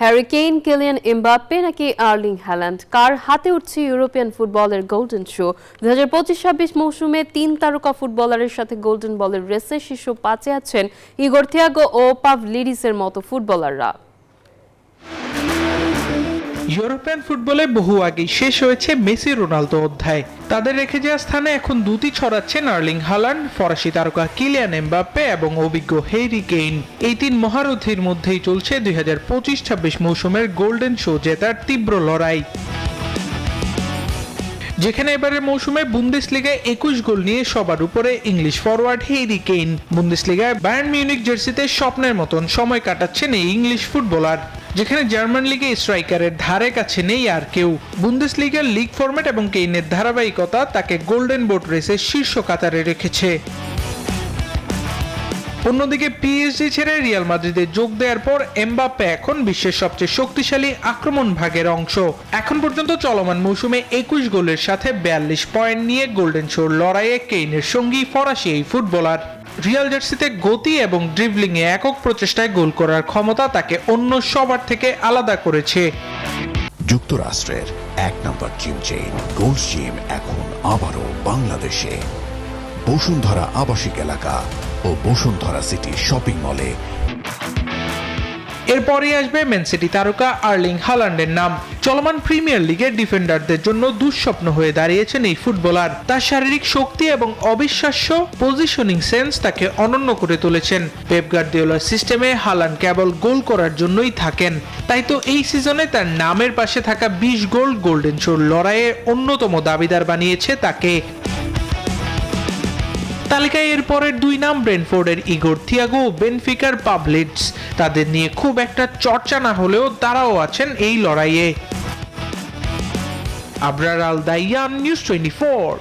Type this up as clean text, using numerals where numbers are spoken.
Harry Kane, Kylian Mbappe নাকি Erling Haaland, কার হাতে উঠছে ইউরোপিয়ান ফুটবলের গোল্ডেন শো? 2025-26 মৌসুমে 3 তারকা ফুটবলারের সাথে গোল্ডেন বলের রেসে শীর্ষ 5-এ আছেন ইগোর থিয়াগো ও পাভলিডিসের মতো ফুটবলাররা। ইউরোপিয়ান ফুটবলে বহু আগেই শেষ হয়েছে মেসি রোনালদো অধ্যায়। তাদের রেখে যাওয়া স্থানে এখন দুটি ছড়াচ্ছেন আর্লিং হালান্ড, ফরাসি তারকা কিলিয়ান এমবাপ্পে এবং অভিজ্ঞ হ্যারি কেইন। এই তিন মহারথীর মধ্যেই চলছে 2025-26 মৌসুমের গোল্ডেন শো জেতার তীব্র লড়াই, যেখানে এবারের মৌসুমে বুন্দেসলিগায় 21 গোল নিয়ে সবার উপরে ইংলিশ ফরওয়ার্ড হ্যারি কেইন। বুন্দেসলিগায় বায়ার্ন মিউনিখ জার্সিতে স্বপ্নের মতন সময় কাটাচ্ছেন এই ইংলিশ ফুটবলার, যেখানে জার্মান লিগে স্ট্রাইকারের ধারে কাছে নেই আর কেউ। বুন্দেসলিগার লিগ ফরম্যাট এবং কেইনের ধারাবাহিকতা তাকে গোল্ডেন বোট রেসের শীর্ষ কাতারে রেখেছে। অন্যদিকে পিএসজি ছেড়ে রিয়াল মাদ্রিদে যোগ দেওয়ার পর এমবাপ্পে এখন বিশ্বের সবচেয়ে শক্তিশালী আক্রমণ ভাগের অংশ। এখন পর্যন্ত চলমান মৌসুমে 21 গোলের সাথে 42 পয়েন্ট নিয়ে গোল্ডেন শোর লড়াইয়ে কেইনের সঙ্গী ফরাসি এই ফুটবলার। রিয়াল জার্সিতে গতি এবং ড্রিবলিংয়ে একক প্রচেষ্টায় গোল করার ক্ষমতা তাকে অন্য সবার থেকে আলাদা করেছে। যুক্তরাষ্ট্রের 1 নম্বর জিম চেইন গোল্ড জিম এখন আবারও বাংলাদেশে বসুন্ধরা আবাসিক এলাকা ও বসুন্ধরা সিটি শপিং মলে। এরপরই আসবে ম্যান সিটি তারকা আর্লিং হালান্ডের নাম। চলমান প্রিমিয়ার লিগের ডিফেন্ডারদের জন্য দুঃস্বপ্ন হয়ে দাঁড়িয়েছেন এই ফুটবলার। তার শারীরিক শক্তি এবং অবিশ্বাস্য পজিশনিং সেন্স তাকে অনন্য করে তুলেছেন। পেপ গার্দিওলার সিস্টেমে হালান্ড কেবল গোল করার জন্যই থাকেন, তাই তো এই সিজনে তার নামের পাশে থাকা 20 গোল গোল্ডেন শোর লড়াইয়ে অন্যতম দাবিদার বানিয়েছে তাকে। তালিকায় এর পরের দুই নাম ব্রেন্টফোর্ডের ইগোর থিয়াগো ও বেনফিকার পাভলিডস। তাদের নিয়ে খুব একটা চর্চা না হলেও তারাও আছেন এই লড়াইয়ে। আবরার আল দাইয়ান, নিউজ 24।